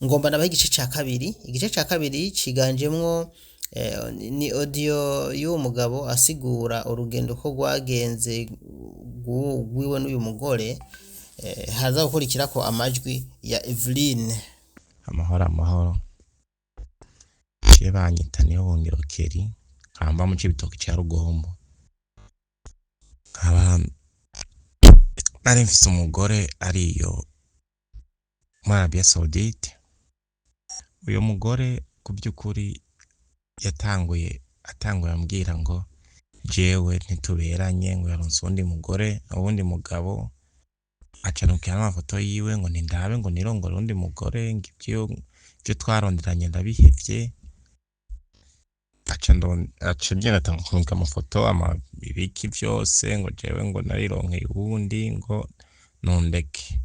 ngomba nabaho igice ca kabiri ciganjemwo ni audio y'uwo mugabo asigura urugendo ko rwagenze rwiwe n'uyu mugore, haza gukurikirako amajwi ya Eveline. amahoro je banyita niyo bongero Keri nkamba mu cibitoki ca Rugombo, nkaba nari mfise umugore ariyo muri Arabia Saudite. Uyo mugore ku by'ukuri yatanguye ambwira ngo jewe ntituberanye, ngo yaronse uwundi mugore uwundi mugabo, acanukira n'amafoto yiwe ngo nindabe ngo nirongore uwundi mugore, ngivyo twaronderanye ndabihevye. aca agenda atanguka amafoto ibiki vyose ngo jewe ngo narironkeye uwundi ngo nundeke.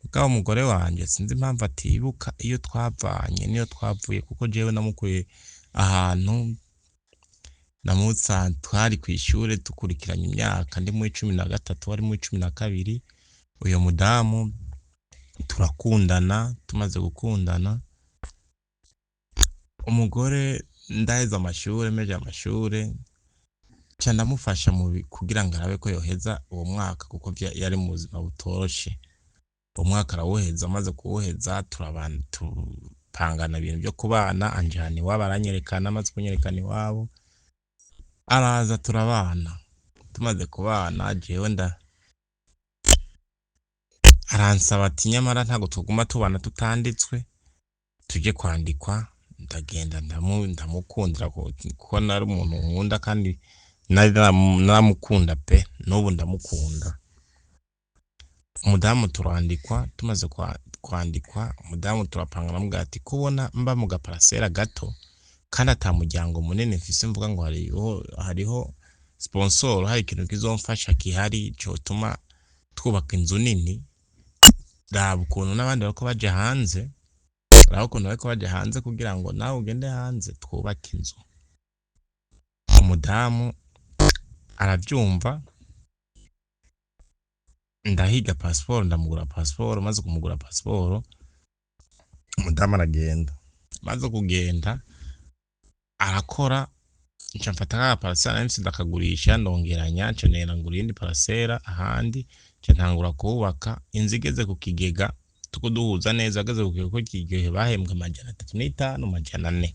Mugabo umugore wanje sinzi impamvu atibuka iyo twavanye niyo twavuye, kuko jewe namukuye ahantu twari kw'ishure dukurikiranye imyaka, ndi muri 13 wari muri 12. Uyo mudamu turakundana, tumaze gukundana umugore ndaheza amashure, meje amashure ca ndamufasha kugira ngo arabe ko yoheza uwo mwaka, kuko yari mu buzima butoroshe. Uwo mwaka arawuheza, amaze kuwuheza tupangana ibintu byo kubana, anjana iwabo aranyerekana, amaze kunyerekana iwabo araza turabana. Tumaze kubana jewe aransaba ati nyamara ntago tuguma tubana tutanditswe, tuje kwandikwa. Ndagenda ndamukundira kuko nari umuntu nkunda kandi naramukunda pe, n'ubu ndamukunda. Umudamu turandikwa, tumaze kwandikwa umudamu turapanga namubwira ati kubona mba mu gaparasera gato kandi atamuryango munini mfise, mvuga ngo hariho sponsor, hari ikintu kizomfasha kihari cotuma twubaka inzu nini. Raba ukuntu n'abandi bariko baje hanze, kugira ngo nawe ugende hanze twubake inzu. Umudamu aravyumva, ndahiga passport, ndamugura passport. Maze kumugura passport umudamu aragenda, maze kugenda arakora, nca mfata nka parasera nari mfise ndakagurisha, ndongeranya nca nera ngura iyindi parasera ahandi, nca ntangura kubaka. Inzu igeze ku kigega tuko duhuza neza, ageze ku kigega ko kigihe bahembwa 305 400.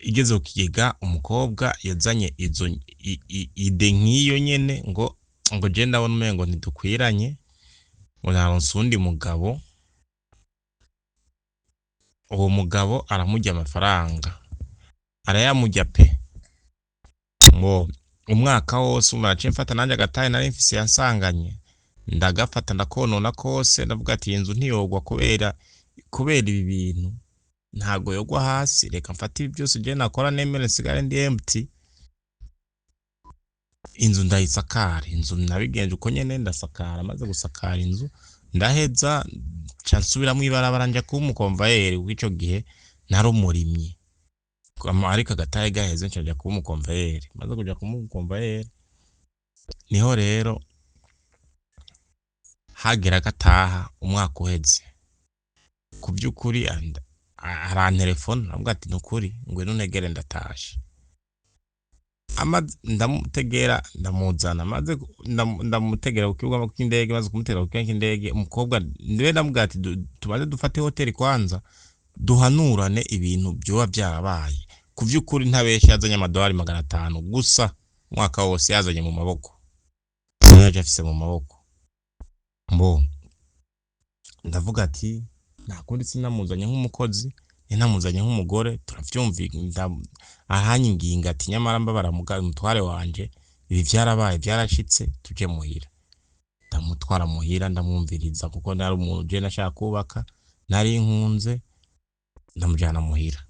Igeze ku kigega umukobwa yazanye izo ide nk'iyo nyene ngo je ndabona umengo ntidukwiranye, ngo naronse undi mugabo. Uwo mugabo aramurya amafaranga, arayamurya pe. Ngo umwaka wose umarace mfata nanje agataye nari mfise yansanganye, ndagafata ndakonona kose, ndavuga ati inzu ntiyogwa kubera ibi bintu, ntago yogwa hasi, reka mfata ibi byose je nakora nemere nsigare ndi empty. Inzu ndayisakara, inzu nabigenje uko nyene ndasakara. Maze gusakara inzu ndaheza ca nsubira mu ibarabara nja kuba umukomvayeri, w'ico gihe nari umurimyi, ariko agataye gaheze nca kuba umukomvayeri. Maze kuja kuba umukomvayeri niho rero hagera gataha umwaka uheze. Ku by'ukuri arantelefona avuga ati nukuri ngwino ntegere ndatashe. Ndamutegera ndamuzana, maze ndamutegera ku kibuga cy'indege. Maze kumutegera ku kibuga cy'indege umukobwa ndiwe ndamubwira ati tubaze dufate hoteli kwanza duhanurane ibintu byoba byarabaye. Ku by'ukuri ntabeshe yazanye amadolari 500 gusa umwaka wose yazanye mu maboko, yaje afise mu maboko. Mbo ndavuga ati nakundi sinamuzanye nk'umukozi, namuzanye nk'umugore. Turavyumvika ahanyinginga ati nyamara mbabara mutware wanje, ibi vyarabaye byarashitse, tuje muhira. Ndamutwara muhira ndamwumviriza, kuko nari umuntu je nashaka kubaka, nari nkunze. Ndamujana muhira,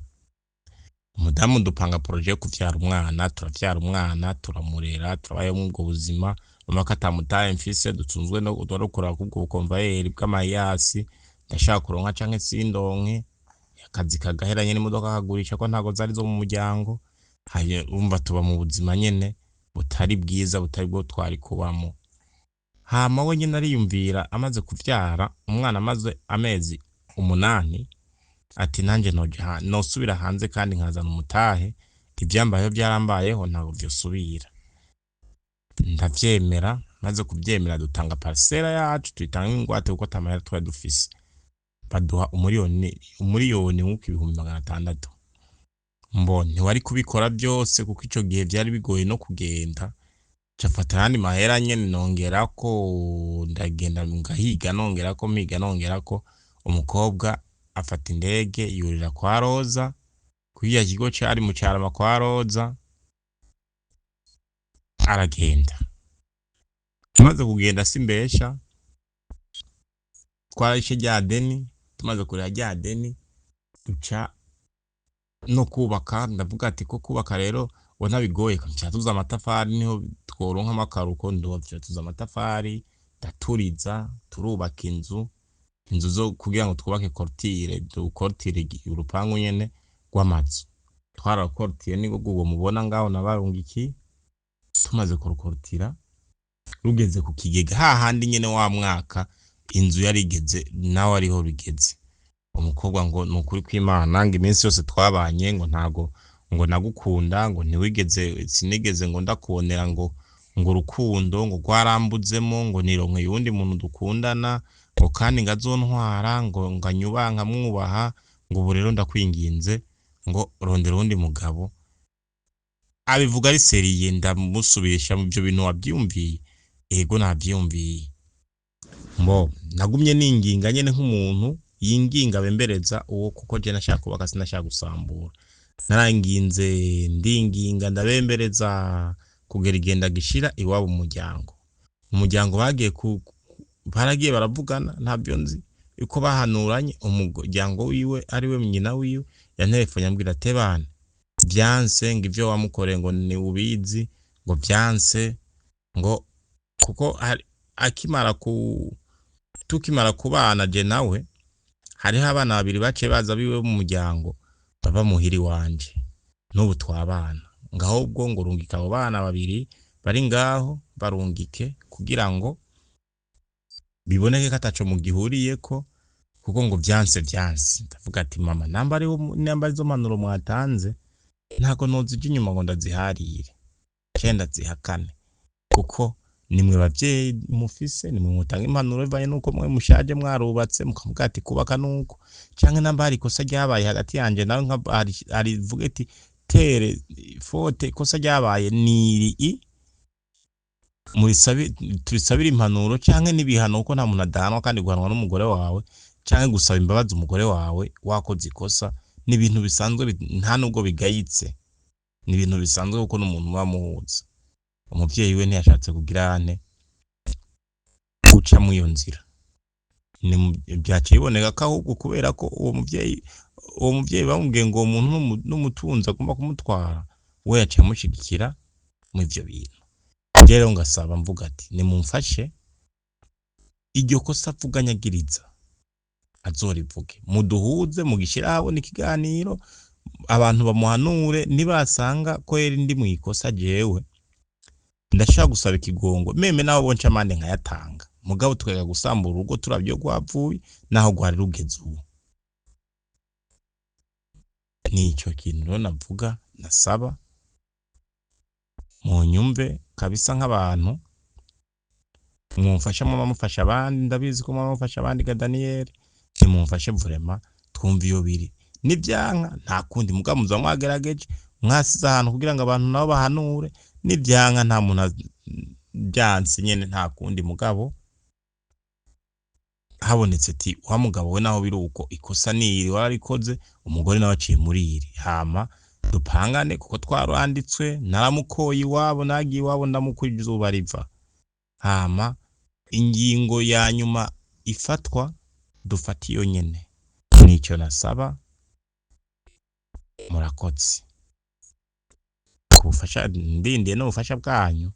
umudamu dupanga projet yo kuvyara umwana. Turavyara umwana, turamurera, turabaye mu ubwo buzima. Umaka atamutaye mfise, dutunzwe no gukora kubwo bukomvayeri bw'amayasi. Ndashaka kuronka canke sindonke, akazi kagaheranye n'imodoka kagurisha ko ntago zari zo mu muryango. Haye umva tuba mu buzima nyene butari bwiza, butari bwo twari kubamo. Hama we nyene ariyumvira, amaze kuvyara umwana, amaze amezi umunani, ati nanje nosubira hanze kandi nkazana umutahe, ivyambayeho vyarambayeho ntabwo vyosubira. Ndavyemera, maze kuvyemera dutanga parcela yacu tuyitanga ingwate kuko atamahera twari dufise, baduha umuriyoni nk'uko 600,000. Mbo ntiwari kubikora byose kuko ico gihe vyari bigoye no kugenda, cafata ayandi mahera nyene nongerako, ndagenda ngahiga nongerako, mpiga nongerako, umukobwa afata indege yurira kwa Roza, kuriya kigo cari mu Carama kwa Roza, aragenda. Tumaze kugenda simbesha, twarishe rya deni, tumaze kurira rya deni, duca no kubaka. Ndavuga ati ko kubaka rero ubona bigoye, tuca tuza amatafari niho tworonka amakaruko, tuca tuza amatafari, ndaturiza, turubaka inzu zo kugira ngo twubake kortire, dukortire urupangu nyene rw'amazu. Twarakortiye niko gugo mubona ngaho nabarungiki, tumaze kurukortira rugeze ku kigega hahandi nyene wa mwaka inzu yarigeze nawe ariho bigeze. Umukobwa ngo nukuri kw'Imana ngo iminsi yose twabanye ngo ntago ngo nagukunda, ngo ntiwigeze sinigeze ngo ndakubonera ngo urukundo ngo rwarambuzemo, ngo nironkeye uwundi muntu dukundana, ngo kandi ngazontwara, ngo nganyubanka mwubaha, ngo ubu rero ndakwinginze ngo rondera uwundi mugabo. Abivuga ari seriye, ndamusubisha mu byo bintu wabyumviye. Ego navyumviye. Mbo nagumye ninginga nyene nk'umuntu yinginga bembereza uwo, kuko je nashaka kubaka sinashaka gusambura. Naranginze ndinginga ndabembereza kugera igenda gishira iwabo umuryango bagiye baragiye baravugana, ntabyo nzi uko bahanuranye. Umuryango wiwe ari we nyina wiwe yantelefone ambwira ati bana byanse ngo ivyo wamukoreye ngo ni ubizi, ngo byanse ngo kuko tukimara kubana je nawe hariho abana babiri baciye baza biwe mu muryango baba muhiri wanje, n'ubu twabana ngaho. Ubwo ngo rungika abo bana babiri bari ngaho, barungike kugira ngo biboneke ko ataco mu gihuriyeko, kuko ngo byanse. Ndavuga ati mama, namba arizo manuro mwatanze ntago nozija inyuma ngo ndaziharire, cenda zihakane, kuko nimwe bavyeyi mufise, nimwe mutanga impanuro bivanye nuko mwe mushaje mwarubatse, mukavuga ati kubaka nuko, canke namba hari ikosa ryabaye hagati yanje nawe, ari vuga ati tere fote ikosa ryabaye niri turisabira impanuro canke n'ibihano, kuko nta muntu adahanwa kandi guhanwa n'umugore wawe, canke gusaba imbabazi umugore wawe wakoze ikosa ni ibintu bisanzwe, nta nubwo bigayitse, ni ibintu bisanzwe kuko n'umuntu muba muhuza. Umuvyeyi we ntiyashatse kugira guca mu iyo nzira, byaciye biboneka ko ahubwo kubera ko uwo muvyeyi bamubwiye ngo uwo muntu n'umutunzi agomba kumutwara, we yaciye amushigikira mu ivyo bintu. Rero ngasaba mvuga ati nimumfashe iryo kosa avuga nyagiriza azorivuge, muduhuze mugishira habona ikiganiro, abantu bamuhanure. Nibasanga ko yari ndi mu ikosa jewe ndashaka gusaba ikigongo, meme naho bonca amande nkayatanga, mugabo tukajya gusambura urugo turavyo rwavuye naho rwari rugeze ubu. Nico kintu rero navuga nasaba mu nyumve kabisa, nk'abantu mwumfasha, mufasha abandi, ndabizi ko mufasha abandi ga Daniel, nimumfashe vraiment twumva iyo biri. Nivyanka nta kundi, mugabo muza mwagerageje mwasize ahantu kugira ngo abantu nabo bahanure. Nivyanka nta muntu byanse nyene, nta kundi, mugabo habonetse ati wa mugabo we naho biri uko ikosa niri wararikoze, umugore nawe aciye muri iri, hama dupangane kuko twaranditswe, naramukoye iwabo, nagiye iwabo ndamukurije izuba riva, hama ingingo ya nyuma ifatwa dufata iyo nyene. Nico nasaba, murakotse kubufasha, ndindiye no bufasha bwanyu,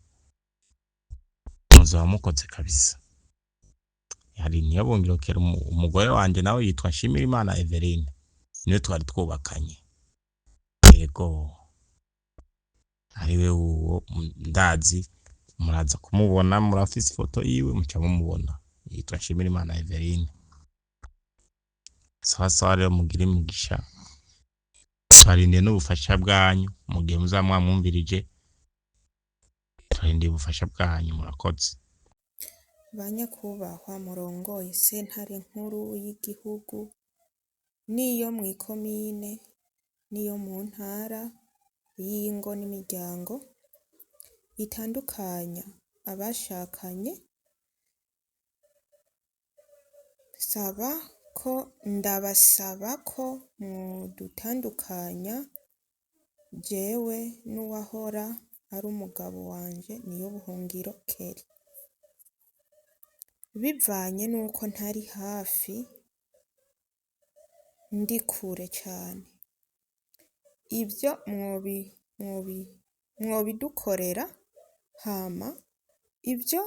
muzaba mukotse kabisa. Hari ntiyabongirokera umugore wanje nawe yitwa Nshimirimana Everine, niwe twari twubakanye. Yego ariwe uwo ndazi, muraza kumubona, murafise ifoto yiwe muca mumubona, yitwa Nshimirimana Everine. sawa sawa rero mugire umugisha, twarindiye n'ubufasha bwanyu mu gihe muzaba mwamwumvirije, twarindiye ubufasha bwanyu, murakoze. Banyakubahwa murongoye sentare nkuru y'igihugu n'iyo mw'ikomine n'iyo mu ntara y'ingo n'imiryango itandukanya abashakanye, ndabasaba ko mwodutandukanya jewe n'uwahora ari umugabo wanje Niyobuhungiro Kelly, bivanye nuko ntari hafi, ndi kure cane. Ivyo mwobidukorera hama ivyo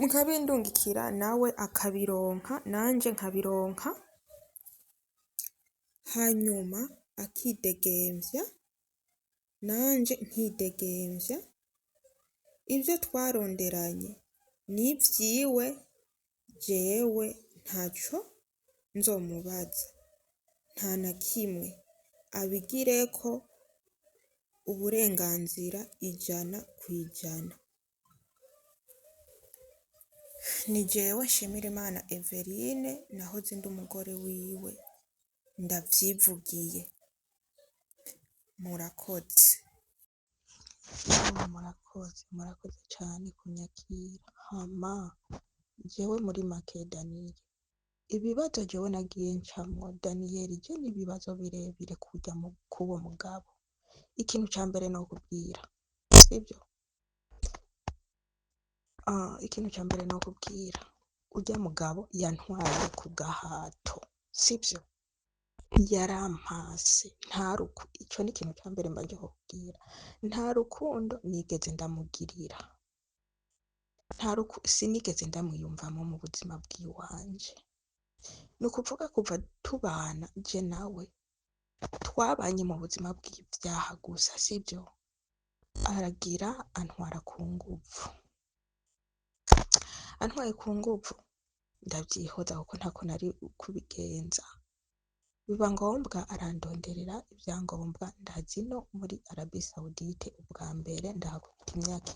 mukabindungikira nawe akabironka nanje nkabironka, hanyuma akidegemvya nanje nkidegemvya, ivyo twaronderanye n'ivyiwe, jewe ntaco nzomubaza, nta na kimwe, abigireko uburenganzira 100%. Ni jewe Nshimirimana Everine nahoze ndi umugore wiwe, ndavyivugiye. Murakoze. Murakoze cane kunyakira. Hama jewe muri make Daniel, ibibazo jewe nagiye ncamwo Daniel, je n'ibibazo birebire kujya kuwo mugabo. Ikintu ca mbere nokubwira, sivyo? Ikintu ca mbere nokubwira, urya mugabo yantwaye ku gahato, sivyo? Yarampase, ico ni ikintu ca mbere mbanje kukubwira. Nta rukundo nigeze ndamugirira, sinigeze ndamwiyumvamo mu buzima bwiwanje. Ni ukuvuga kuva tubana je nawe twabanye mu buzima bw'ivyaha gusa, sivyo? Aragira antwara ku nguvu, antwaye ku nguvu ndavyihoza kuko ntako nari kubigenza, biba ngombwa arandonderera ivyangombwa ndazi no muri Arabie Saoudite ubwa mbere ndahakubita imyaka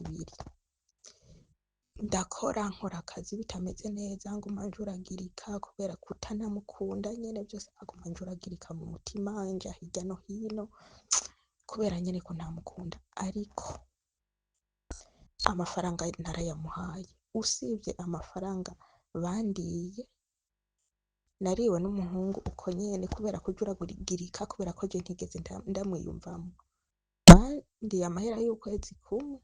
2, nkora akazi bitameze neza, nguma njuragirika kubera kutanamukunda nyene, vyose aguma njuragirika mu mutima nja hirya no hino kubera nyene ko ntamukunda, ariko amafaranga narayamuhaye. Usibye amafaranga bandiye, nariwe n'umuhungu uko nyene kubera kujuragirika, kubera ko je ntigeze ndamwiyumvamo. Bandiye amahera y'ukwezi kumwe,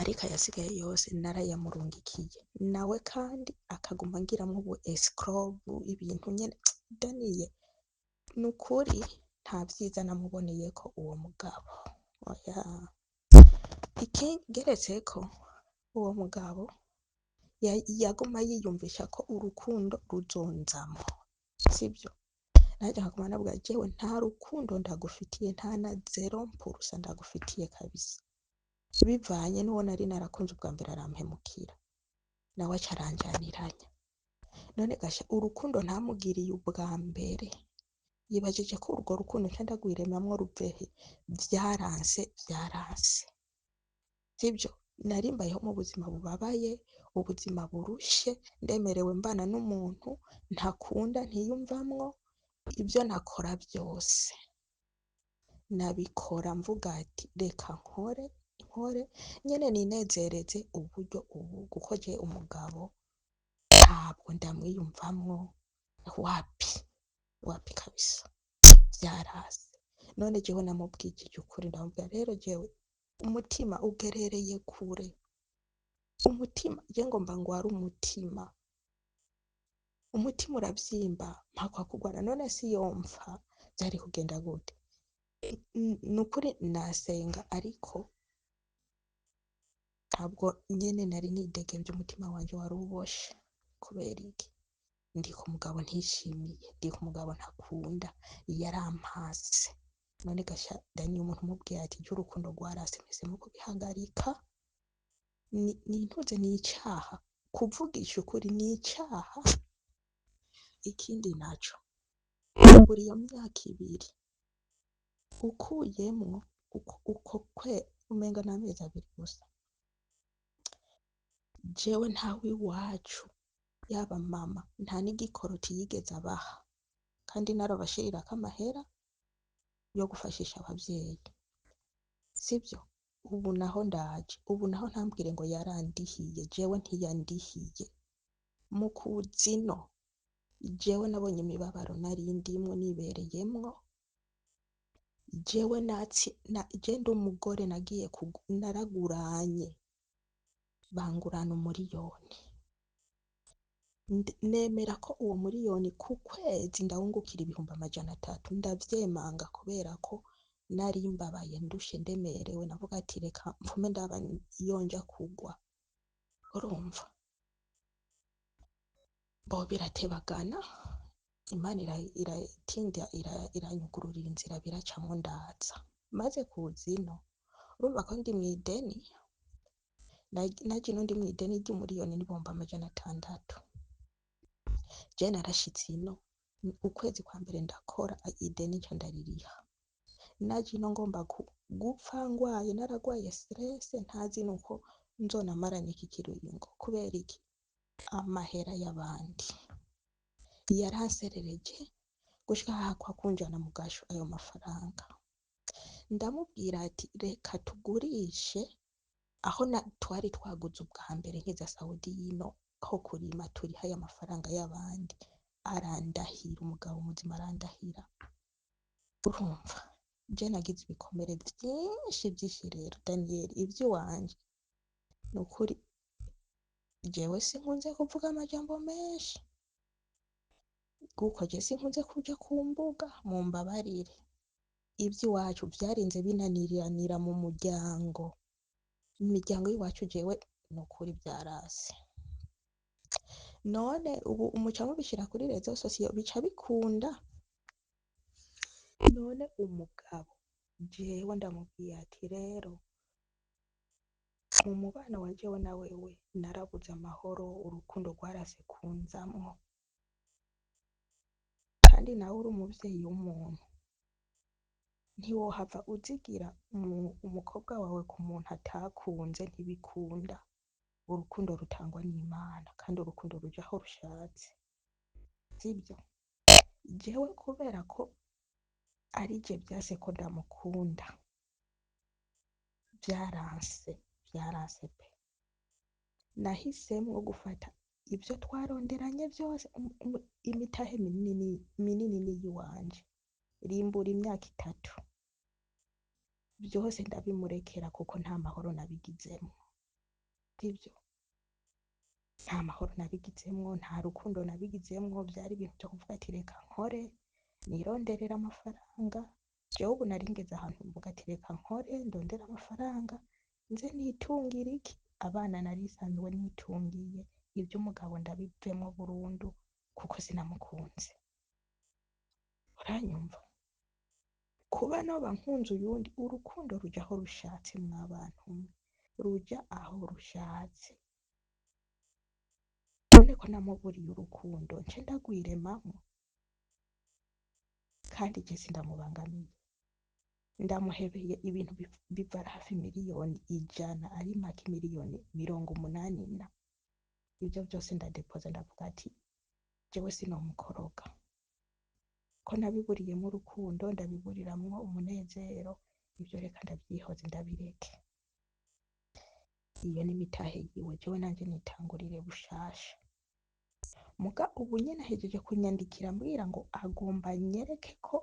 ariko ayasigaye yose narayamurungikiye, nawe kandi akaguma ngiramwo ubu escrow, ibintu nyene. Daniye, nukuri nta vyiza namuboneyeko uwo mugabo, oya. Ikigeretseko, uwo mugabo yaguma yiyumvisha ko urukundo ruzonzamwo, sivyo? Naje nkaguma navuga jewe nta rukundo ndagufitiye, nta na 0% ndagufitiye kabisa. Bivanye n'uwo nari narakunze ubwa mbere arampemukira, nawe aca aranjaniranya. None gasha urukundo ntamugiriye ubwa mbere, yibajije ko urwo rukundo nca ndagwiremamwo ruvehe? Vyaranse, sivyo? Nari mbayeho mu buzima bubabaye, ubuzima burushe, ndemerewe mbana n'umuntu ntakunda, ntiyumvamwo. Ibyo nakora byose nabikora mvuga ati reka nkore nyene ninezereze uburyo ubu, kuko je umugabo ntabwo ndamwiyumvamwo, wapi kabisa, vyarase. None jewe namubwijije ukuri, ndamubwira rero jewe umutima ugerereye kure, umutima je ngomba ngwara umutima uravyimba mpakwa kugwana. None si yomfa vyari kugenda gute? Nukuri nasenga, ariko ntabwo nyene nari nidegemvye, umutima wanje wari uboshe. Kubera iki? Ndi ku mugabo ntishimiye, ndi ku mugabo ntakunda, yarampase. none gasha Dani umuntu umubwiye ati iby'urukundo rwarase mpisemo kubihagarika, nintuze ni icaha, kuvugisha ukuri ni icaha. Ikindi naco buri iyo myaka ibiri ukuyemwo uko umenga n'amezi abiri gusa, jewe ntawe iwacu yaba mama nta n'igikoroti yigeze abaha, kandi narabashirirako amahera yo gufashisha abavyeyi, sivyo? Ubu naho ndaje, ubu naho ntambwire ngo yarandihiye, jewe ntiyandihiye. Mu kuzino jewe nabonye imibabaro narindimwo nibereyemwo, jewe je ndi umugore nagiye naraguranye bangurana umuriyoni, nemera ko uwo muriyoni ku kwezi ndawungukira 300, ndavyemanga kubera ko nari mbabaye ndushe ndemerewe, navuga ati reka mpfume ndaba iyo nja kugwa, urumva? Bo biratebagana, Imana iratinda iranyugururira inzira biracamwo ndaza, maze kuzino urumva ko ndi mw'ideni, naje ino ndi mw'ideni ry'umuriyoni n'ibihumbi 600. Je narashitse ino ukwezi kwa mbere ndakora ideni nca ndaririha, naje ino ngomba gupfa ngwaye, naragwaye stress ntazi nuko nzonamarana iki kiringo, kubera iki? Amahera y'abandi yaranserereje gushika hakwa kunjana mu gasho ayo mafaranga. Ndamubwira ati reka tugurishe aho twari twaguze ubwa mbere nkiza Saudi yino ho kurima turiha aya mafaranga y'abandi, arandahira, umugabo muzima arandahira. Urumva je nagize ibikomere vyinshi rero Daniel, ivy'iwanje nukuri jewe sinkunze kuvuga amajambo menshi, kuko je sinkunze kuja ku mbuga, mumbabarire. Ivy'iwacu vyarinze binaniranira mu muryango, imiryango y'iwacu jewe nukuri vyarase. None ubu umuca mubishira kuri rezo sosiyo bica bikunda. None umugabo jewe ndamubwiye ati rero mu mubano wa jewe na wewe narabuze amahoro, urukundo rwarase kunzamwo, kandi nawe uri umuvyeyi w'umuntu ntiwohava uzigira umukobwa wawe ku muntu atakunze, ntibikunda. Urukundo rutangwa n'Imana kandi urukundo ruja aho rushatse, sibyo? Jewe kubera ko ari je vyase ko ndamukunda, vyaranse pe, nahisemwo gufata ibyo twaronderanye byose, imitahe minini n'iyiwanje, rimbura imyaka 3 byose ndabimurekera kuko nta mahoro nabigizemwo, sibyo? Nta mahoro nabigizemwo, nta rukundo nabigizemwo, byari ibintu byo kuvuga ati reka nkore nironderera amafaranga. Jewe ubu naringeze ahantu mvuga ati reka nkore ndondera amafaranga nze nitungira iki, abana narisanzwe nitungiye, iby'umugabo ndabivemo burundu kuko sinamukunze. Uranyumva? Kuba noba nkunze uyundi, urukundo ruja aho rushatse mw'abantu, ruja aho rushatse. None ko namuburiye urukundo nce ndagwiremamwo, kandi je sindamubangamiye, ndamuhebeye ibintu biva hafi miliyoni 100, ari make miliyoni 80. Ibyo byose ndadepoza, ndavuga ati jewe sinomukoroga, ko nabiburiyemo urukundo ndabiburiramwo umunezero, ibyo reka ndabyihoze ndabireke. Iyo ni mitahe yiwe, jewe nanje nitangurire bushasha. Muga ubu nyene ahejeje kunyandikira ambwira ngo agomba nyereke ko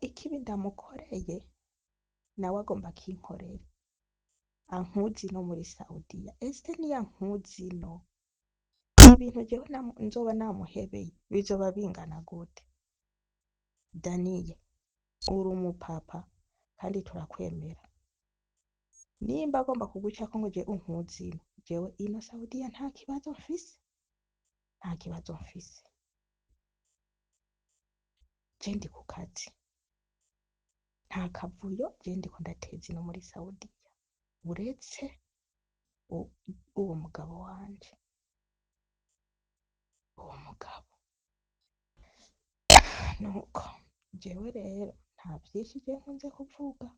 ikibi ndamukoreye nawe agomba kinkorera, ankuzi no muri Saudiya. Ese niya nkuzi no, ibintu jewe nzoba namuhebeye bizoba bingana gute? Daniye, uri umupapa kandi turakwemera, nimba agomba kugucako ngo je unkuzino, jewe ino Saudiya nta kibazo mfise. je ndi ku kazi nta kavuyo je ndiko ndateza ino muri Saudiya uretse uwo mugabo wanje uwo mugabo nuko jewe rero nta vyinshi je nkunze kuvuga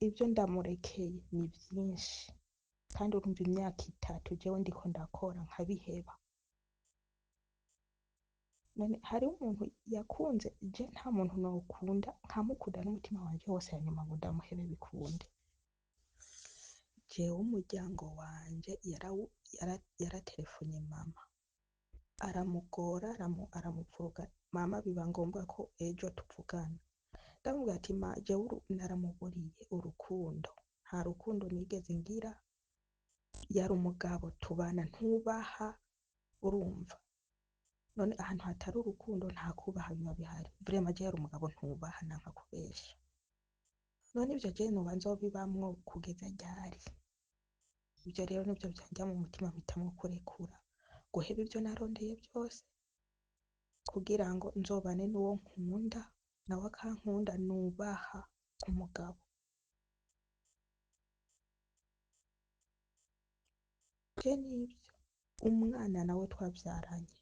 ibyo ndamurekeye ni vyinshi kandi urumva imyaka 3 jewe ndiko ndakora nkabiheba none hari umuntu yakunze je nta muntu nokunda nkamukunda n'umutima wanje wose hanyuma ngo ndamuhebe bikunde jewe umuryango wanje yaratelefonye mama aramugora aramuvuga mama biba ngombwa ko ejo tuvugana ndamubwira ati ma jewe naramuburiye urukundo nta rukundo nigeze ngira yari umugabo tubana ntubaha urumva none ahantu hatari urukundo nta kubaha biba bihari vraiment je yari umugabo ntubaha nanka kubesha none ivyo je noba nzobibamwo kugeza ryari ivyo rero nivyo vyanja mu mutima mpitamwo kurekura guheba ivyo narondeye byose kugira ngo nzobane n'uwo nkunda nawe akankunda nubaha umugabo je nivyo umwana nawe twavyaranye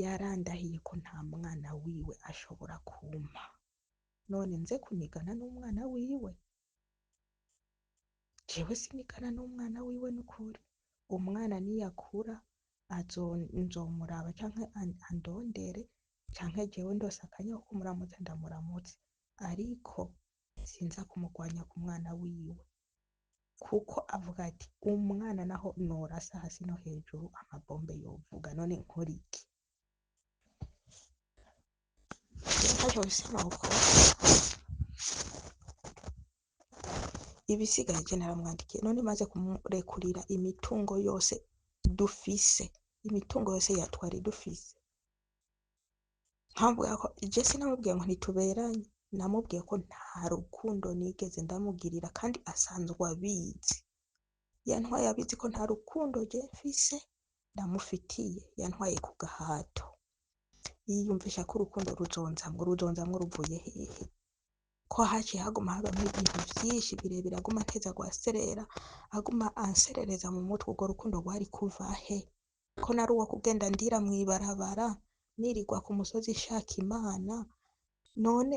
yarandahiye ko nta mwana wiwe ashobora kumpa none nze kunigana n'umwana wiwe jewe sinigana n'umwana wiwe n'ukuri umwana niyakura nzomuraba canke andondere canke jewe ndose akanya ko kumuramutsa ndamuramutse ariko sinza kumugwanya ku mwana wiwe kuko avuga ati umwana naho norasa hasi no hejuru amabombe yovuga none nkora iki ntacyo bisaba gukora ibisigaye je naramwandikiye none maze kumurekurira imitungo yose dufise imitungo yose yatwari dufise nkamubwira ko je sinamubwiye ngo ntituberanye namubwiye ko nta rukundo nigeze ndamugirira kandi asanzwe abizi yantwaye abizi ko nta rukundo je mfise ndamufitiye yantwaye ku gahato yiyumvisha ko urukundo ruzonzamwo ruvuye hehe ko haciye haguma habamwo ibintu vyinshi birebire aguma nteza guhaserera aguma anserereza mu mutwe urwo rukundo rwari kuva he ko nari uwo kugenda ndira mwibarabara nirirwa ku musozi shaka imana none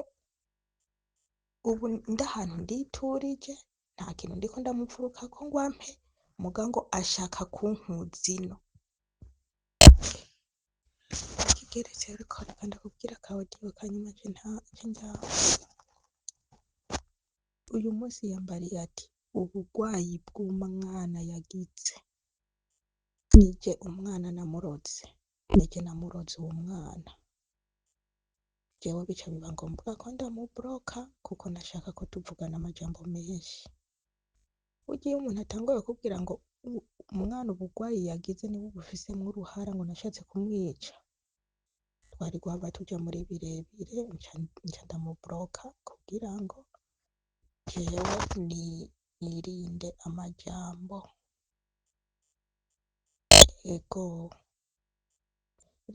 ubu ndahantu nditurije nta kintu ndiko ndamupfuruka ko ngwampe mugango ashaka kunkuzino kigeretse ariko reka ndakubwira kawadiyo kanyuma je njyaho uyu munsi yambariye ati ubugwayi bw'umwana yagize nije umwana namuroze nije namuroze uwo mwana jewe bica biba ngombwa ko ndamubloka kuko nashaka ko tuvugana amajambo menshi ugiye umuntu atangoye kubwira ngo umwana ubugwayi yagize niwe bufisemwo uruhara ngo nashatse kumwica twari guhava tuja muri birebire nca ndamubloka kugira ngo jewe nirinde amajambo ego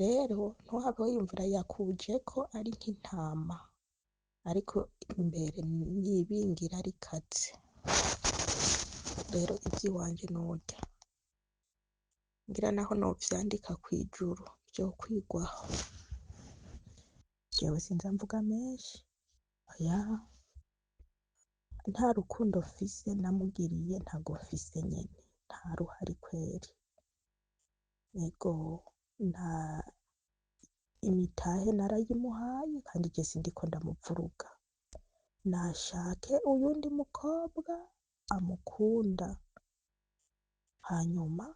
rero ntuhave wiyumvira yakuje ko ari nk'intama ariko imbere nibingira rikaze rero ivy'iwanje nurya ngira naho novyandika kwijuru vyo kwigwaho jewe sinza mvuga menshi oya nta rukundo mfise namugiriye ntago mfise nyene nta ruhari kweri ego nta imitahe narayimuhaye kandi je sindiko ndamuvuruga nashake uyundi mukobwa amukunda hanyuma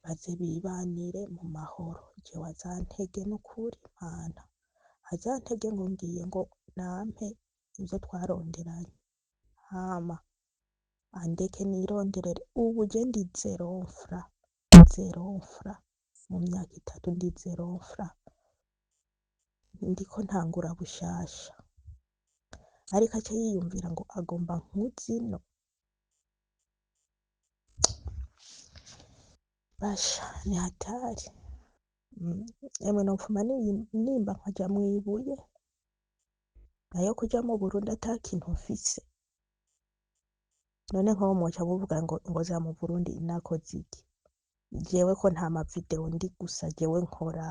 baze bibanire mu mahoro jewe azantege n'ukuri mana azantege ngo ngiye ngo nampe ivyo twaronderanye hama andeke nironderere ubu je ndi zero fra mu myaka 3 ndi 0 fra ndiko ntangura bushasha ariko aca yiyumvira ngo agomba nkuzino basha ni hatari. Emwe nopfuma nimba nkaja mw'ibuye nayo kuja mu Burundi ata kintu mfise, none nkaho mwoca muvuga ngo ja mu Burundi nakoze iki? Jewe ko nta mavideo ndi gusa jewe nkora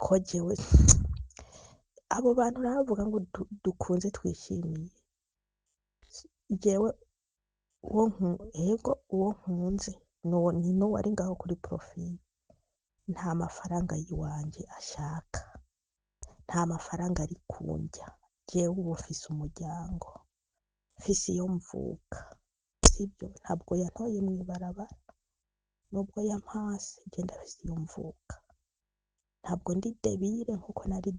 ko jewe abo bantu nabavuga ngo dukunze twishimiye, jewe uwo nkunze ni n'uwo ari ngaho kuri profile, nta mafaranga yiwanje ashaka, nta mafaranga ari kundya, jewe ubu mfise umuryango, mfise iyo mvuka, sibyo? Ntabwo yantoye mw'ibarabara, nubwo yampase je ndafise iyo mvuka, ntabwo ndi debile nkuko nari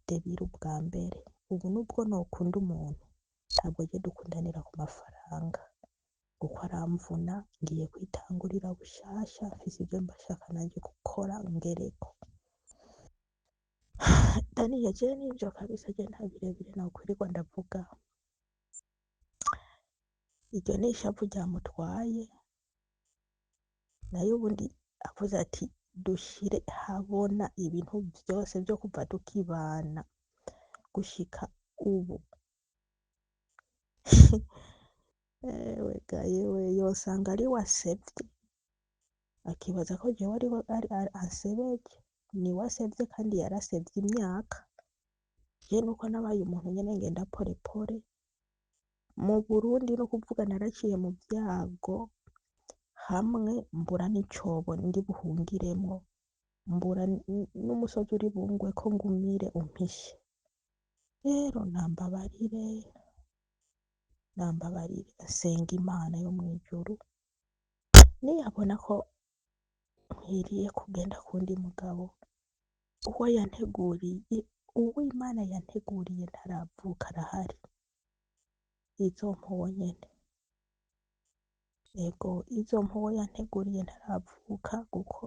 debile ubwa mbere. Ubu nubwo nokunda umuntu ntabwo je dukundanira ku mafaranga, kuko aramvuna, ngiye kwitangurira bushasha, mfise ivyo mbashaka nanje gukora ngereko. Daniye je nivyo kabisa, je nta birebire nokwirirwa ndavuga, iryo ni ishavu ryamutwaye, nayo ubundi avuze ati dushire habona ibintu vyose vyo kuva tukibana gushika ubu. Ewe ga yewe, yosanga ari wasevye akibaza ko jewe ari ansebeje, ni wasevye kandi yarasevye imyaka. Je nuko nabaye umuntu nyene ngenda pole pole mu Burundi, no kuvuga naraciye mu vyago, hamwe mbura n'icobo ndi buhungiremwo, mbura n'umusozi uri bungweko ngumire umpishe. Rero nambabarire, nsenga Imana yo mw'ijuru niyabona ko nkwiriye kugenda kundi mugabo, uwo Imana yanteguriye ntaravuka arahari, izompa uwo nyene, ego izompa uwo yanteguriye ntaravuka, kuko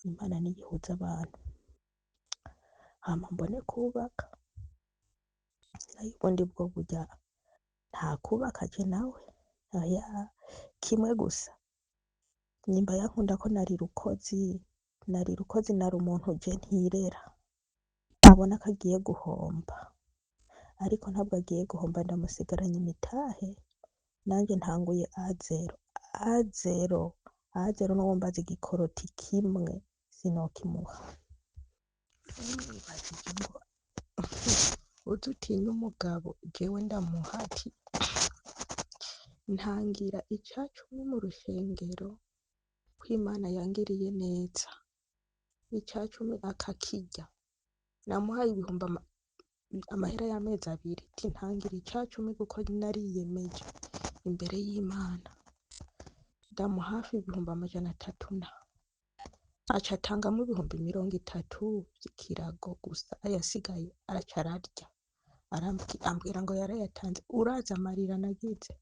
Imana niyo ihuza abantu, hama mbone kubaka. Nayo ubundi bwo burya nta kubaka je nawe, oya, kimwe gusa nimba yankunda ko nari rukozi, nari umuntu je ntirera, abona ko agiye guhomba, ariko ntabwo agiye guhomba, ndamusigaranye imitahe, nanje ntanguye A0 n'uwo mbaza igikoroti kimwe sinokimuha. Mwibajije ngo uze utinye umugabo, jewe ndamuha ati ntangira 10 mu rushengero ko Imana yangiriye neza, 10 akakirya, namuhaye amahera y'amezi 2, ati ntangira 10 kuko nariyemeje imbere y'Imana, ndamuha hafi 300 aca atangamwo 30 vy'ikirago gusa, ayasigaye araca ararya, ambwira ngo yarayatanze. Uraza amarira nagize,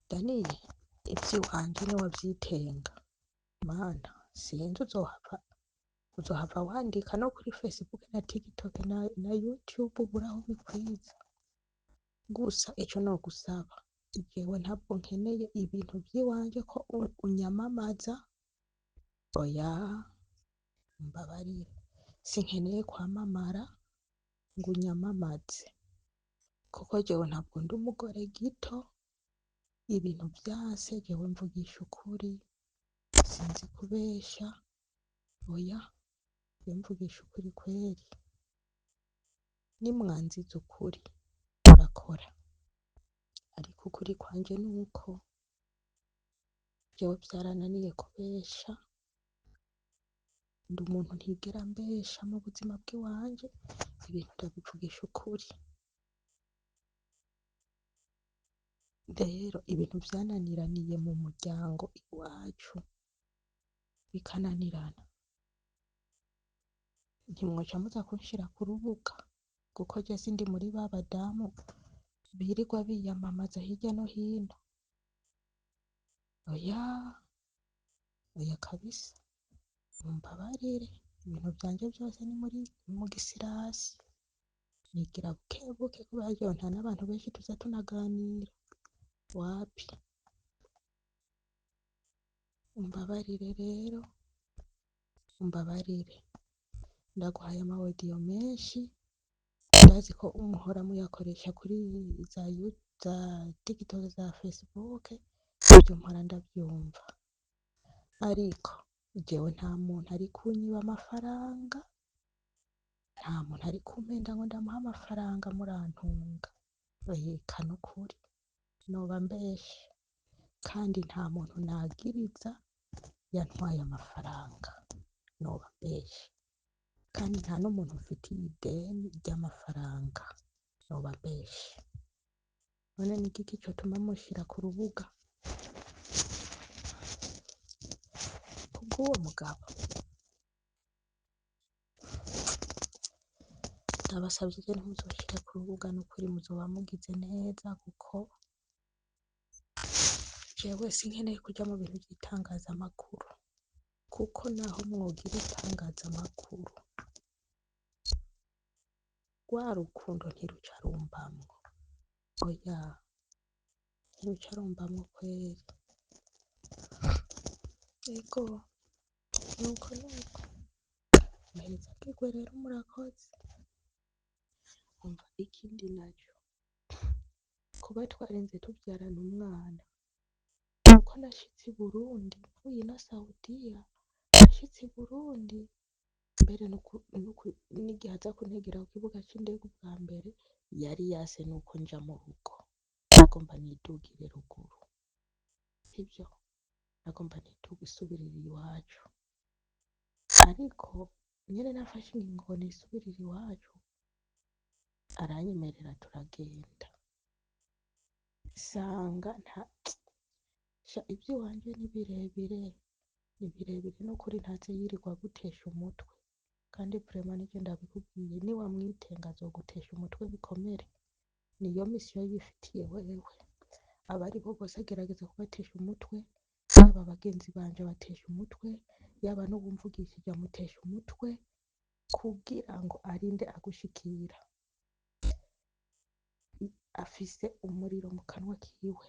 Daniye ivy'iwanje ni wavyitenga, Mana sinzi uzohava wandika no kuri Facebook na TikTok na YouTube uburaho bikwiza. Gusa ico nogusaba, jewe ntabwo nkeneye ibintu vy'iwanje ko unyamamaza, oya, mbabarire, sinkeneye kwamamara ngo unyamamaze, kuko jewe ntabwo ndi umugore gito, ibintu vyanse jewe mvugisha ukuri, sinzi kubesha, oya, jewe mvugisha ukuri kweri, nimwanziza ukuri murakora, ariko ukuri kwanje nuko jewe vyarananiye kubesha, ndi umuntu ntigera mbesha mu buzima bw'iwanje, ibintu ndabivugisha ukuri. Rero ibintu vyananiraniye mu muryango iwacu bikananirana, ntimwoca muza kunshira ku rubuga, kuko je sindi muri ba badamu birirwa biyamamaza hirya no hino, oya kabisa, mumbabarire, ibintu vyanje vyose ni mu gisirasi, nigira bukebuke kubera jewe nta n'abantu benshi tuza tunaganira, wapi. umbabarire rero, umbabarire, ndaguhaye amawodiyo menshi, ndazi ko umuhora muyakoresha kuri za TikTok, za Facebook, ibyo mpora ndabyumva, ariko jewe nta muntu ari kunyiba amafaranga, nta muntu ari kumpenda ngo ndamuha amafaranga murantunga, reka nukuri noba mbeshe, kandi nta muntu nagiriza yantwaye amafaranga, noba mbeshe, kandi nta n'umuntu mfitiye ideni ry'amafaranga, noba mbeshe. None ni igiki cotuma mushira ku rubuga kubw'uwo mugabo? Ndabasavye je ntimuzoshire ku rubuga, n'ukuri muzoba mugize neza, kuko jewe sinkeneye kuja mu bintu vy'itangazamakuru, kuko naho mwogira itangazamakuru, rwa rukundo ntiruca rumbamwo, oya ntiruca rumbamwo kweri, ego nuko muhezagirwe rero, murakoze. Umva ikindi naco, kuba twarinze tuvyarana umwana, nuko nashitse i Burundi mvuye na Saudiya, nashitse i Burundi mbere n'igihe aza kuntegera ku kibuga c'indege ubwa mbere, yari yase nuko nja mu rugo, nagomba nidugire ruguru, sivyo, nagomba niduge isubirira iwacu, ariko nyene nafashe ingingo ngo nisubirire iwacu, aranyemerera turagenda, sanga ivy'iwanje ni birebire, ni birebire n'ukuri ntaze yirirwa gutesha umutwe, kandi vraiment nije ndabikubwiye, niwamwitenga azogutesha umutwe bikomere, niyo misiyo yifitiye wewe, abari bo bose agerageza kubatesha umutwe, yaba bagenzi banje abatesha umutwe, yaba n'uwumvugishije amutesha umutwe, kugira ngo arinde agushikira, afise umuriro mu kanwa kiwe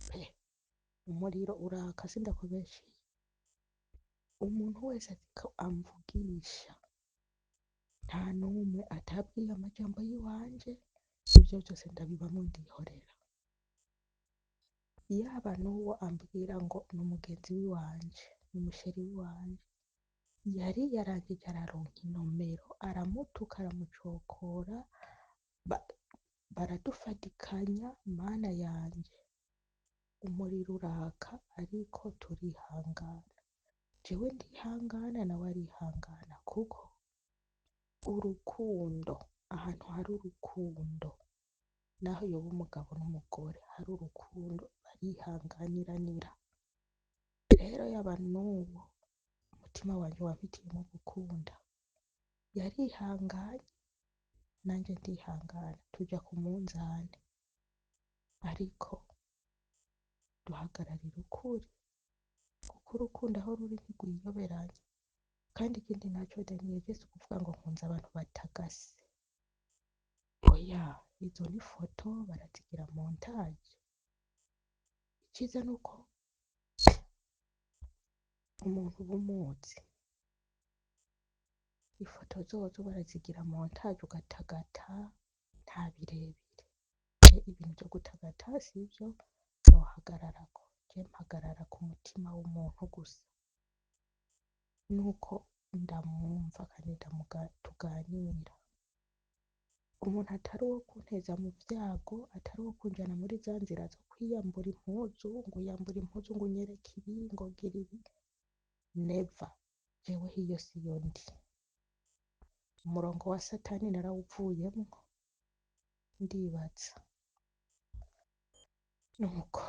pe, umuriro uraka sindakubeshiye, umuntu wese aziko amvugisha, nta n'umwe atabwiye amajambo y'iwanje, ivyo vyose ndabibamwo ndihorera, yaba n'uwo ambwira ngo n'umugenzi w'iwanje, n'umusheri w'iwanje, yari yarangije araronka inomero, aramutuka aramucokora, baradufadikanya, mana yanje, umuriro uraka, ariko turihangana, jewe ndihangana nawe arihangana, kuko urukundo, ahantu hari urukundo, naho yoba umugabo n'umugore, hari urukundo barihanganiranira, rero yaba n'uwo umutima wanje wampitiyemwo gukunda, yarihanganye, nanje ndihangana, tuja ku munzane, ariko duhagararira ukuri, kuko urukundo aho ruri ntirwiyoberanya, kandi ikindi naco Daniel, si ukuvuga ngo nkunze abantu batagase, oya, izo ni foto barazigira montage, iciza nuko umuntu uba umuzi, ifoto zozo barazigira montage ugatagata, nta birebire, ibintu vyo gutagata sivyo nohagararako, je mpagarara ku mutima w'umuntu gusa, nuko ndamwumva kandi tuganira, umuntu atari uwo kunteza mu vyago, atari uwo kunjana muri za nzira zo kwiyambura impuzu, ngo yambura impuzu ngo unyereke ibi, ngo gira ibi, never, jewe hiyo siyo ndi, umurongo wa satani narawuvuyemwo, ndibaza, nuko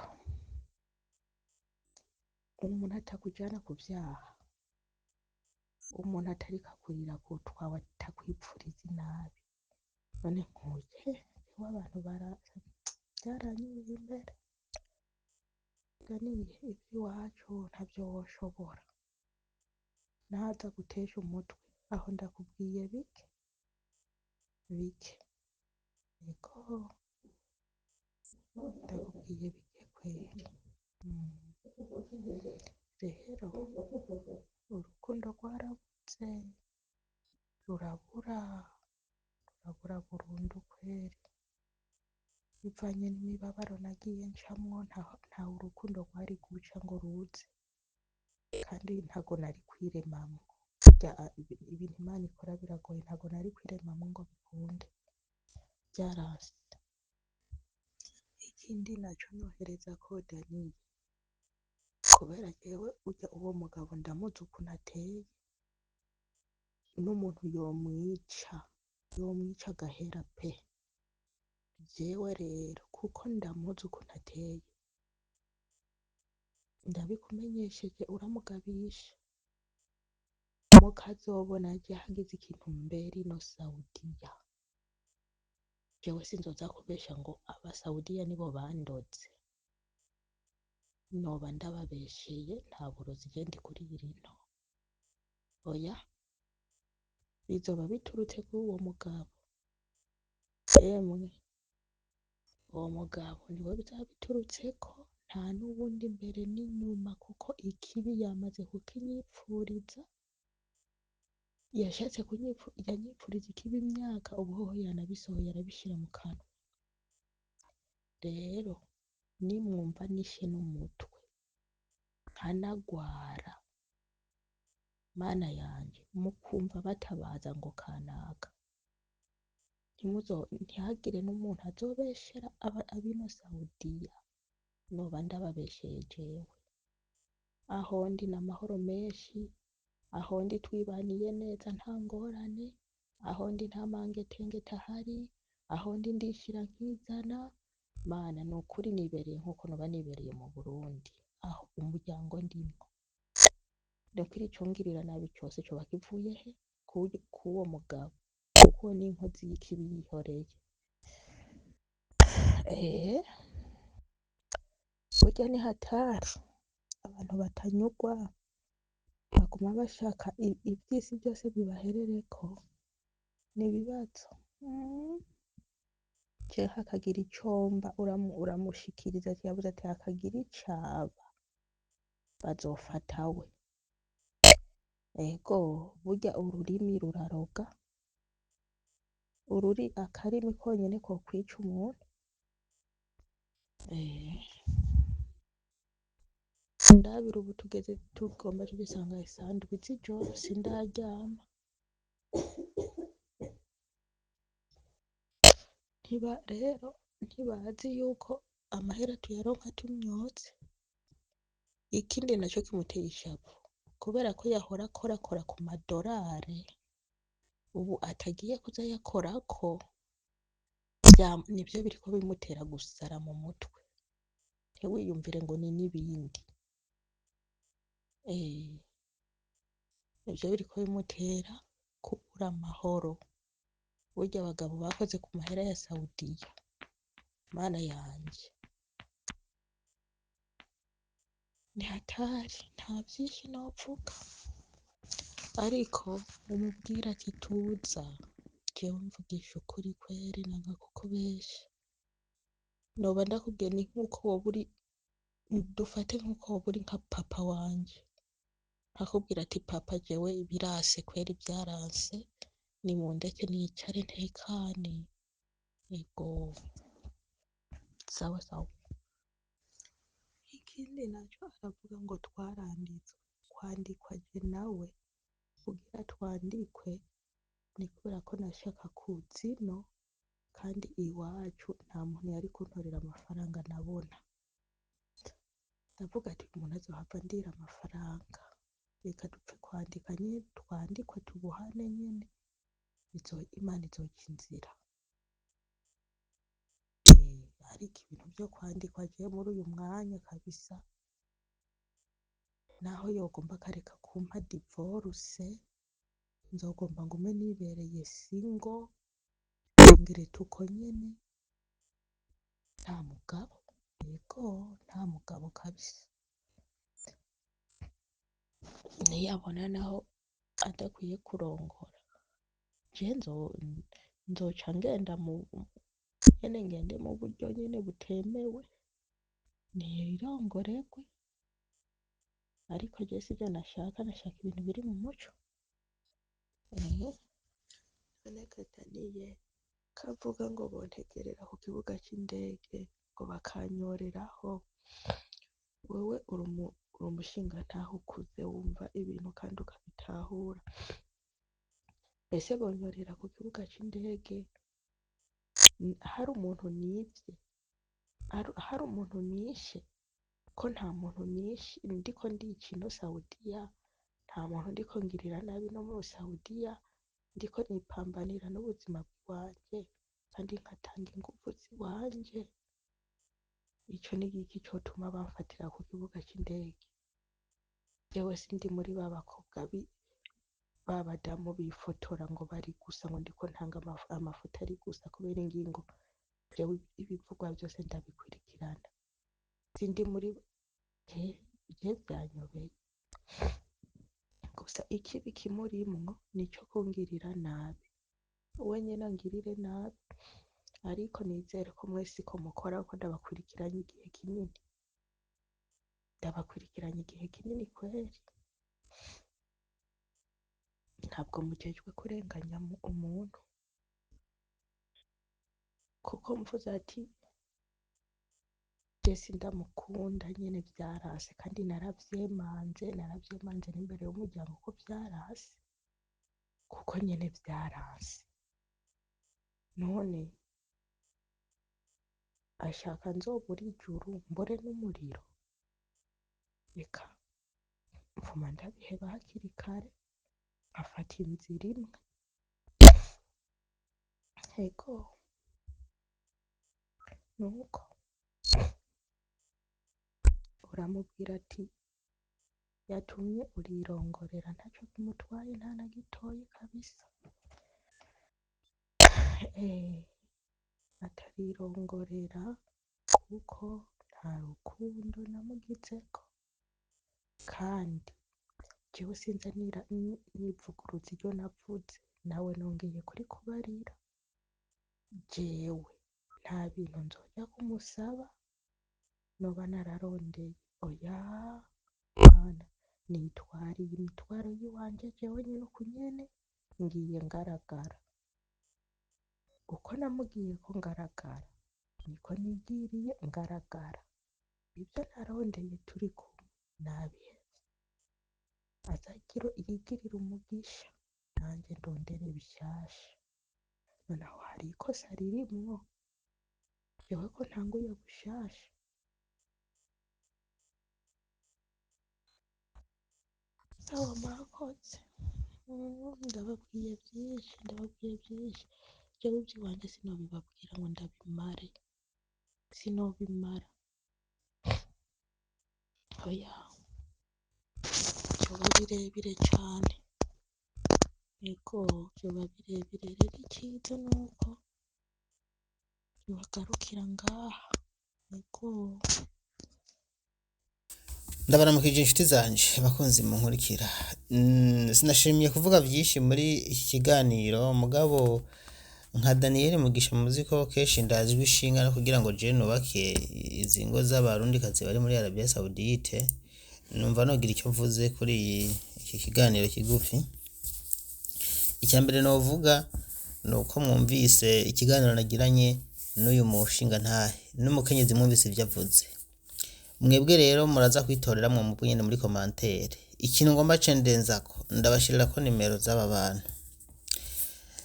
umuntu atakujana ku vyaha, umuntu atariko akurira kutwawe, atakwipfuriza inabi, none nkuje niwe abantu byaranyuye imbere, ganiye ivy'iwacu ntavyo woshobora, naza gutesha umutwe, aho ndakubwiye bike bike, ego ndakubwiye bike kweri, rero urukundo rwarabuze rurabura burundu kweri, bivanye n'imibabaro nagiye ncamwo nta urukundo rwari guca ngo ruze, kandi ntago nari kwiremamwo. Burya ibintu Imana ikora biragoye, ntago nari kwiremamwo ngo bikunde, byaranse. Ikindi naco nohereza ko Daniye, kubera jewe urya uwo mugabo ndamuzi ukuntu ateye, n'umuntu yomwica agahera pe. Jewe rero kuko ndamuzi ukuntu ateye, ndabikumenyesheje uramugabisha, mukazobona je hagize ikintu mbera ino Saudiya, jewe sinzoza kubesha ngo abasaudiya nibo bandoze, noba ndababesheye, nta burozi je ndi kuri rino, oya, bizoba biturutse kuri uwo mugabo. Emwe uwo mugabo niwe bizaba biturutseko, nta n'uwundi imbere n'inyuma, kuko ikibi yamaze kukinyipfuriza, yashatse yanyipfuriza ikibi imyaka, ubuhoho yanabisohoye arabishira mu kanwa. Rero nimwumva nishe n'umutwe nkanagwara, Mana yanje, mukumva batabaza ngo kanaka, ntihagire n'umuntu azobeshera abino Saudiya, noba ndababesheye jewe. Aho ndi n'amahoro menshi, aho ndi twibaniye neza nta ngorane, aho ndi nta mangetengete ahari, aho ndi ndishira nkizana. Mana nukuri nibereye nkuko noba nibereye mu Burundi, aho umuryango ndimwo. Nukuri ico ngirira nabi cose coba kivuye he? Kuwo mugabo, kuko ni inkozi y'ikibi yihoreye. Burya ni hatari, abantu batanyurwa baguma bashaka ivy'isi byose bibaherereko, n'ibibazo. Je hakagira icomba uramushikiriza ati yavuze ati hakagira icaba bazofata we. Ego burya ururimi ruraroga, akarimi konyene ko kwica umuntu. Ndabira ubu tugomba tugisanga isandwi z'ijoro sindaryama. Rero ntibazi yuko amahera tuyaronka tumyotse. Ikindi naco kimuteye ishavu, kubera ko yahora akora ku madorari, ubu atagiye kuza yakorako, nivyo biriko bimutera gusara mu mutwe. Ntiwiyumvire ngo ni n'ibindi, nivyo biriko bimutera kubura amahoro. Burya abagabo bakoze ku mahera ya Saudiya, Mana yanje, ni hatari, nta vyinshi novuga, ariko umubwira ati tuza, jewe mvugisha ukuri kweri nanka kukubesha. Noba ndakubwiye ni nkuko woba uri, dufate nkuko woba uri nka papa wanje, nkakubwira ati papa jewe birase kweri, byaranse, nimundeke nicare ntekane. Ego sawa sawa. Ikindi naco aravuga ngo twaranditswe, kwandikwa je nawe kugira twandikwe ni kubera ko nashaka kuza ino, kandi iwacu nta muntu yari kuntorera amafaranga nabona. Ndavuga ati umuntu azohava ndira amafaranga, reka dupfe kwandika nyene, twandikwe tubuhane nyene, Imana izoca inzira. Ariko ibintu vyo kwandikwa jewe muri uyu mwanya kabisa, naho yogomba akareka kumpa divorce, nzogomba ngume nibereye single, ngire tuko nyene, nta mugabo. Yego nta mugabo kabisa. Niyabona naho adakwiye kurongora, je nzoca ngenda ngende mu buryo nyene butemewe, nirongoregwe. ariko je sivyo nashaka ibintu biri mu muco. None Daniye kavuga ngo bontegerera ku kibuga c'indege ngo bakanyoreraho, wewe uri umushingantahe ukuze wumva ibintu kandi ukabitahura, ese bonyorera ku kibuga c'indege hari umuntu nivye, hari umuntu nishe? Ko nta muntu nishe ndiko ndica ino Saudiya, nta muntu ndiko ngirira nabi no muri Saudiya, ndiko nipambanira n'ubuzima bwanje kandi nkatanga inguvu ziwanje. Ico ni igiki cotuma bamfatira ku kibuga c'indege? Jewe sindi muri ba bakobwa b'abadamu bifotora ngo bari gusa, ngo ndiko ntanga amafoto ari gusa kubera ingingo. Jewe ibivugwa byose ndabikurikirana, sindi muri je vyanyobeye. Gusa ikibi kimurimwo nico kungirira nabi, we nyene angirire nabi, ariko nizere ko mwese ko mukora ko ndabakurikiranye igihe kinini kweri. Ntabwo mujejwe kurenganya umuntu, kuko mvuze ati je sindamukunda nyene vyarase, kandi naravyemanze n'imbere y'umuryango ko vyarase, kuko nyene vyarase. None ashaka nzobura ijuru mbore n'umuriro? Reka mvuma ndabiheba hakiri kare, nkafata inzira imwe. Ego nuko uramubwira ati yatumye urirongorera, ntaco kimutwaye, nta na gitoyi kabisa. Atarirongorera kuko nta rukundo namugizeko, kandi jewe sinza nivuguruza iryo navuze, nawe nongeye kurikubarira. Jewe nta bintu nzoja kumusaba noba nararondeye, oya mana, nitwariye imitwaro yiwanje jewe nyene uku nyene, ngiye ngaragara. Uko namubwiye ko ngaragara niko nigiriye ngaragara. Ibyo narondeye turi kumwe nabihevye, yigirira umugisha nanje ndondere bishasha. Noneho hari ikosa ririmwo, jewe ko ntanguye bushasha. Sawa murakoze. Ndababwiye vyinshi, jewe ivy'iwanje sinobibabwira ngo ndabimare, sinobimara, oya, vyoba birebire cane. Ego vyoba birebire, rero iciza nuko yogarukira ngaha. Ego ndabaramukije inshuti zanje bakunzi munkurikira. Sinashimiye kuvuga byinshi muri iki kiganiro, mugabo nka Daniel Mugisha muzi ko kenshi ndazwi ishinga no kugira ngo je nubake izi ngo z'abarundi kazi bari muri Arabia Saudite. Numva nogira icyo mvuze kuri iki kiganiro kigufi. Icyambere novuga nuko mwumvise ikiganiro nagiranye n'uyu mushinga ntahe n'umukenyezi, mwumvise ibyo avuze. Mwebwe rero muraza kwitorera mu nyene muri commentaire. Ikintu ngomba cendenzako, ndabashirira ko nimero z'aba bantu.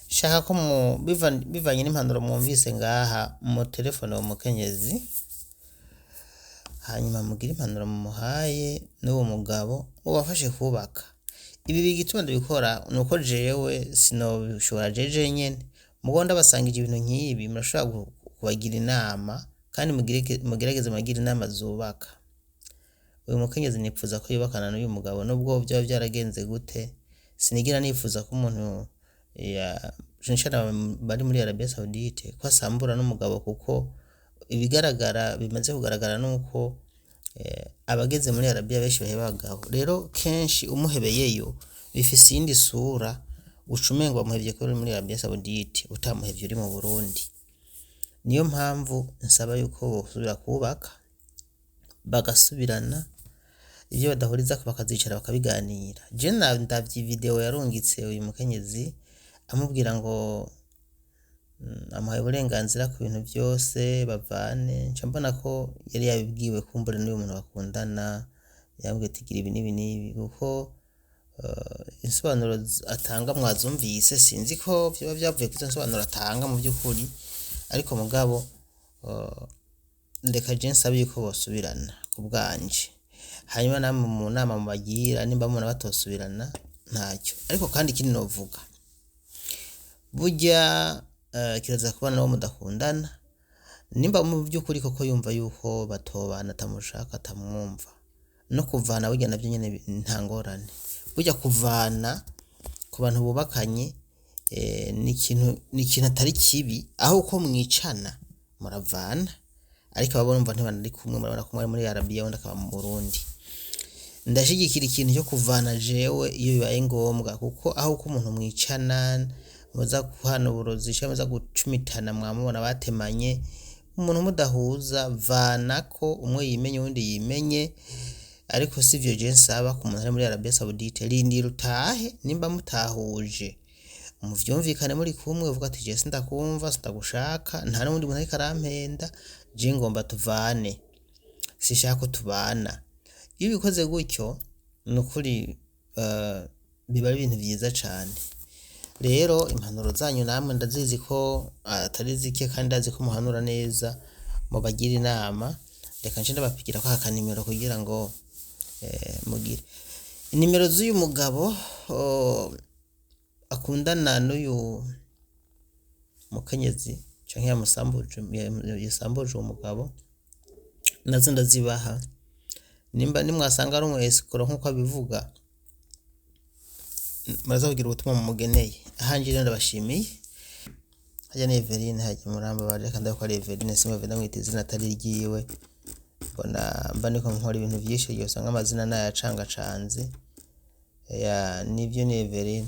Shaka ko bivanye n'impanuro mwumvise ngaha mu telefone wa mukenyezi, hanyuma mugira impanuro mumuhaye n'uwo mugabo ubafashe kubaka. Ibi bigituma ndabikora nuko jewe sinobishobora jeje nyene, mugonda basangije ibintu nk'ibi murashobora kubagira inama, kandi mugerageze mugira inama zubaka. Uyu mukenyezi nipfuza ko yubakana n'uyu mugabo, nubwo byaba byaragenze gute, sinigira nifuza ko umuntu bari muri Arabia Saudite ko asambura n'umugabo, kuko ibigaragara bimaze kugaragara nuko abageze muri Arabia benshi baheba abagabo. Rero kenshi umuhebeyeyo bifise indi sura, ucumengo bamuhevye ko muri Arabia Saudite utamuhevye uri mu Burundi. Niyo mpamvu nsaba yuko bosubira kubaka, bagasubirana, ibyo badahurizako bakazicara bakabiganira. Je ndavye video yarungitse uyu mukenyezi amubwira ngo amuhaye uburenganzira ku bintu byose bavane, nca mbona ko yari yabibwiwe kumbure n'uyu muntu bakundana, yambwiye ati gira ibi n'ibi n'ibi, kuko insobanuro atanga mwazumvise, sinzi ko vyoba vyavuye ku izo nsobanuro atanga mu by'ukuri, ariko mugabo ndeka je nsabe yuko bosubirana ku bwanje, hanyuma namwe mu nama mubagira nimba mubona batosubirana ntacyo. Ariko kandi ikindi novuga, burya kiraza kubana n'uwo mudakundana nimba mu by'ukuri koko yumva yuko batobana, atamushaka atamwumva, no kuvana burya navyo nyene nta ngorane. Burya kuvana ku bantu bubakanye ni ikintu atari kibi, aho uko mwicana muravana, ariko abo numva ntibanari kumwe, murabona ko muri Arabia wenda akaba mu Burundi. Ndashigikira ikintu cyo kuvana jewe iyo bibaye ngombwa, kuko aho uko umuntu mwicana muza kuhana uburozi cyangwa muza gucumitana, mwamubona batemanye, umuntu mudahuza vanako, umwe yimenye undi yimenye. Ariko sivyo je nsaba ku muntu ari muri Arabia Saudite, rindira utahe, nimba mutahuje muvyumvikane muri kumwe, uvuga ati je sindakumva, sindagushaka, nta n'undi muntu ariko arampenda, je ngomba tuvane, sishaka tubana. Iyo bikoze gutyo nukuri biba ari ibintu byiza cyane. Rero impanuro zanyu namwe ndazizi ko atari zike, kandi ndazi ko muhanura neza, mubagira inama. Reka nje ndabapigira kwa kanimero kugira ngo mugire inimero z'uyu mugabo akundana n'uyu mukenyezi canke yasambuje umugabo, nazo ndazibaha. Nimba nimwasanga ari umu escrow nkuko abivuga, muraza kugira ubutumwa mumugeneye. Ahanje rero ndabashimiye. Hajya ni Everine, hajya Muramba baje kandi ko ari Everine, simwe mwita izina atari ryiwe. Mba niko nkora ibintu byinshi, usanga amazina nayacangacanze. Nivyo ni Everine.